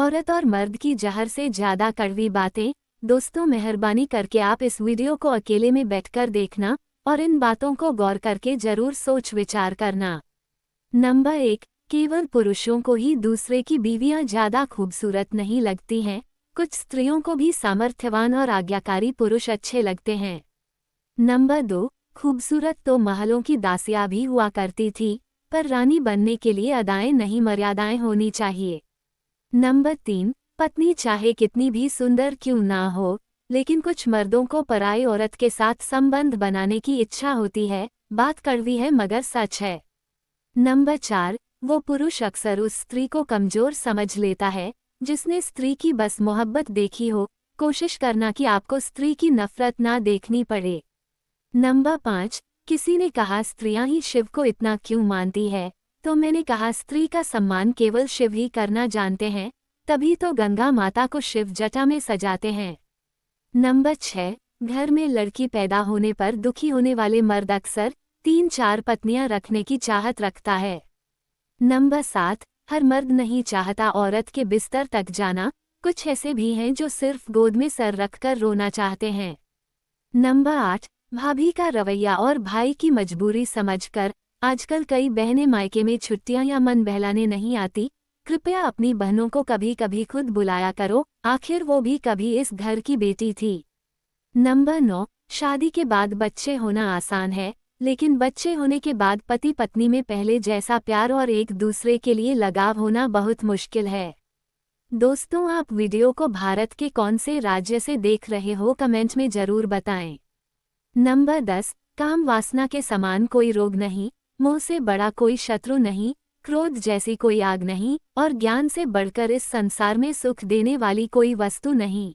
औरत और मर्द की जहर से ज्यादा कड़वी बातें। दोस्तों, मेहरबानी करके आप इस वीडियो को अकेले में बैठकर देखना और इन बातों को गौर करके जरूर सोच विचार करना। नंबर 1, केवल पुरुषों को ही दूसरे की बीवियां ज्यादा खूबसूरत नहीं लगती हैं, कुछ स्त्रियों को भी सामर्थ्यवान और आज्ञाकारी पुरुष अच्छे लगते हैं। नंबर 2, खूबसूरत तो महलों की दासियां भी हुआ करती थी, पर रानी बनने के लिए अदाएं नहीं मर्यादाएं होनी चाहिए। नंबर 3, पत्नी चाहे कितनी भी सुंदर क्यों ना हो, लेकिन कुछ मर्दों को पराई औरत के साथ संबंध बनाने की इच्छा होती है। बात कड़वी है मगर सच है। नंबर 4, वो पुरुष अक्सर उस स्त्री को कमजोर समझ लेता है जिसने स्त्री की बस मोहब्बत देखी हो। कोशिश करना कि आपको स्त्री की नफरत ना देखनी पड़े। नंबर 5, किसी ने कहा स्त्रियां ही शिव को इतना क्यों मानती है, तो मैंने कहा स्त्री का सम्मान केवल शिव ही करना जानते हैं, तभी तो गंगा माता को शिव जटा में सजाते हैं। नंबर 6, घर में लड़की पैदा होने पर दुखी होने वाले मर्द अक्सर 3-4 पत्नियां रखने की चाहत रखता है। नंबर 7, हर मर्द नहीं चाहता औरत के बिस्तर तक जाना, कुछ ऐसे भी हैं जो सिर्फ गोद में सर रखकर रोना चाहते हैं। नंबर 8, भाभी का रवैया और भाई की मजबूरी समझकर आजकल कई बहनें मायके में छुट्टियां या मन बहलाने नहीं आती। कृपया अपनी बहनों को कभी कभी खुद बुलाया करो, आखिर वो भी कभी इस घर की बेटी थी। नंबर 9, शादी के बाद बच्चे होना आसान है, लेकिन बच्चे होने के बाद पति पत्नी में पहले जैसा प्यार और एक दूसरे के लिए लगाव होना बहुत मुश्किल है। दोस्तों, आप वीडियो को भारत के कौन से राज्य से देख रहे हो कमेंट में जरूर बताएं। नंबर 10, काम वासना के समान कोई रोग नहीं, मोह से बड़ा कोई शत्रु नहीं, क्रोध जैसी कोई आग नहीं, और ज्ञान से बढ़कर इस संसार में सुख देने वाली कोई वस्तु नहीं।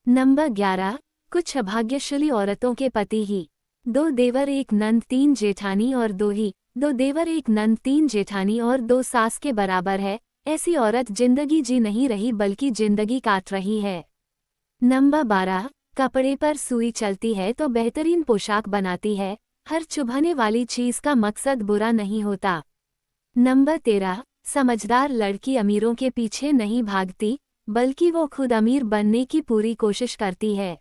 नंबर 11, कुछ अभाग्यशाली औरतों के पति ही 2 देवर 1 नंद 3 जेठानी और 2 देवर 1 नंद 3 जेठानी और 2 सास के बराबर है। ऐसी औरत जिंदगी जी नहीं रही बल्कि जिंदगी काट रही है। नंबर 12, कपड़े पर सुई चलती है तो बेहतरीन पोशाक बनाती है, हर चुभाने वाली चीज का मकसद बुरा नहीं होता। नंबर 13, समझदार लड़की अमीरों के पीछे नहीं भागती, बल्कि वो खुद अमीर बनने की पूरी कोशिश करती है।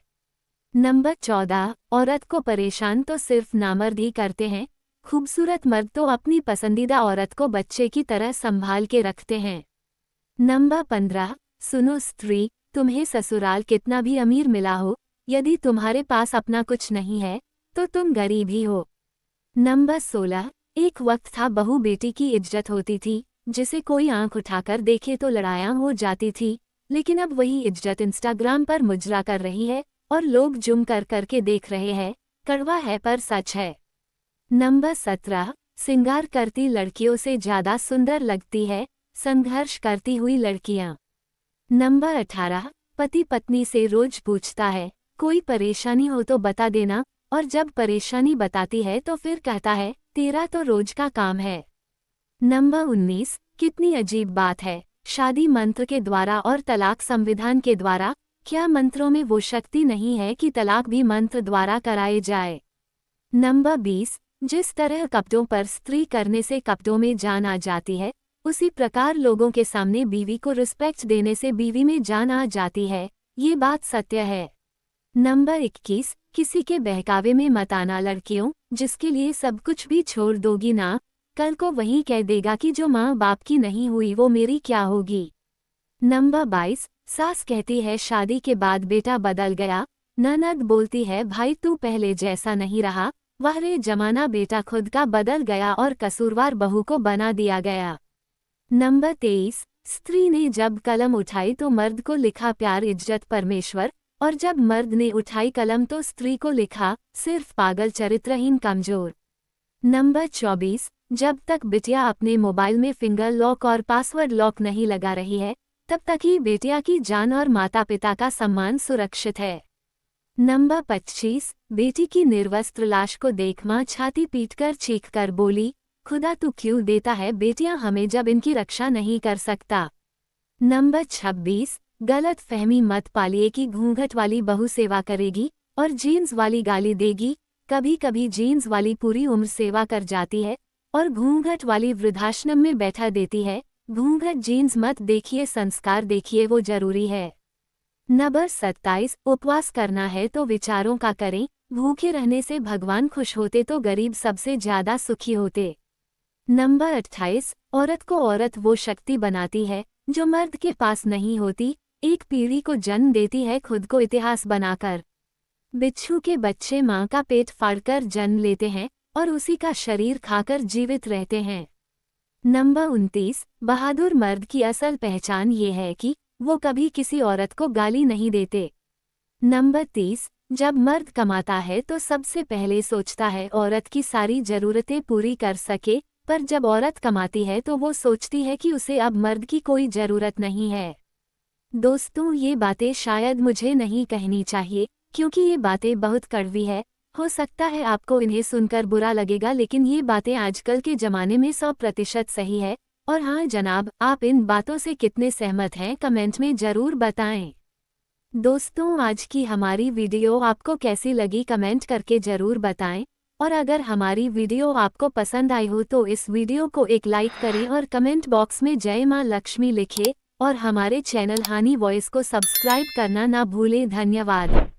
नंबर 14, औरत को परेशान तो सिर्फ नामर्द ही करते हैं, खूबसूरत मर्द तो अपनी पसंदीदा औरत को बच्चे की तरह संभाल के रखते हैं। नंबर 15, सुनो स्त्री, तुम्हें ससुराल कितना भी अमीर मिला हो, यदि तुम्हारे पास अपना कुछ नहीं है तो तुम गरीब ही हो। नंबर 16, एक वक्त था बहू बेटी की इज्जत होती थी, जिसे कोई आंख उठाकर देखे तो लड़ाइयां हो जाती थी, लेकिन अब वही इज्जत इंस्टाग्राम पर मुजरा कर रही है और लोग जुम कर करके देख रहे हैं। कड़वा है पर सच है। नंबर 17, सिंगार करती लड़कियों से ज्यादा सुंदर लगती है संघर्ष करती हुई लड़कियां। नंबर 18, पति पत्नी से रोज पूछता है कोई परेशानी हो तो बता देना, और जब परेशानी बताती है तो फिर कहता है तेरा तो रोज का काम है। नंबर 19, कितनी अजीब बात है, शादी मंत्र के द्वारा और तलाक संविधान के द्वारा, क्या मंत्रों में वो शक्ति नहीं है कि तलाक भी मंत्र द्वारा कराए जाए। नंबर 20, जिस तरह कपड़ों पर स्त्री करने से कपड़ों में जान आ जाती है, उसी प्रकार लोगों के सामने बीवी को रिस्पेक्ट देने से बीवी में जान आ जाती है, ये बात सत्य है। नंबर 21, किसी के बहकावे में मत आना लड़कियों, जिसके लिए सब कुछ भी छोड़ दोगी ना, कल को वही कह देगा कि जो माँ बाप की नहीं हुई वो मेरी क्या होगी। नंबर 22, सास कहती है शादी के बाद बेटा बदल गया, ननद बोलती है भाई तू पहले जैसा नहीं रहा, वह रे जमाना बेटा खुद का बदल गया और कसूरवार बहू को बना दिया गया। नंबर 23, स्त्री ने जब कलम उठाई तो मर्द को लिखा प्यार इज्जत परमेश्वर, और जब मर्द ने उठाई कलम तो स्त्री को लिखा सिर्फ पागल चरित्रहीन कमजोर। नंबर 24, जब तक बिटिया अपने मोबाइल में फिंगर लॉक और पासवर्ड लॉक नहीं लगा रही है, तब तक ही बेटिया की जान और माता पिता का सम्मान सुरक्षित है। नंबर 25, बेटी की निर्वस्त्र लाश को देख मां छाती पीटकर चीखकर बोली खुदा तू क्यों देता है बेटियां हमें जब इनकी रक्षा नहीं कर सकता। नंबर 26, गलत फहमी मत पालिए कि घूंघट वाली बहू सेवा करेगी और जीन्स वाली गाली देगी, कभी कभी जीन्स वाली पूरी उम्र सेवा कर जाती है और घूंघट वाली वृद्धाश्रम में बैठा देती है, घूंघट जीन्स मत देखिए, संस्कार देखिए, वो जरूरी है। नंबर 27, उपवास करना है तो विचारों का करें। भूखे रहने से भगवान खुश होते तो गरीब सबसे ज्यादा सुखी होते। नंबर 28, औरत को औरत वो शक्ति बनाती है जो मर्द के पास नहीं होती। एक पीढ़ी को जन्म देती है खुद को इतिहास बनाकर। बिच्छू के बच्चे माँ का पेट फाड़कर जन्म लेते हैं और उसी का शरीर खाकर जीवित रहते हैं। नंबर 29, बहादुर मर्द की असल पहचान ये है कि वो कभी किसी औरत को गाली नहीं देते। नंबर 30, जब मर्द कमाता है तो सबसे पहले सोचता है औरत की सारी जरूरतें पूरी कर सके, पर जब औरत कमाती है तो वो सोचती है कि उसे अब मर्द की कोई जरूरत नहीं है। दोस्तों, ये बातें शायद मुझे नहीं कहनी चाहिए क्योंकि ये बातें बहुत कड़वी है। हो सकता है आपको इन्हें सुनकर बुरा लगेगा, लेकिन ये बातें आजकल के ज़माने में 100% सही है। और हाँ जनाब, आप इन बातों से कितने सहमत हैं कमेंट में ज़रूर बताएं। दोस्तों, आज की हमारी वीडियो आपको कैसी लगी कमेंट करके ज़रूर बताएं। और अगर हमारी वीडियो आपको पसंद आई हो तो इस वीडियो को एक लाइक करें और कमेंट बॉक्स में जय मां लक्ष्मी लिखें। और हमारे चैनल हानी वॉइस को सब्सक्राइब करना ना भूलें। धन्यवाद।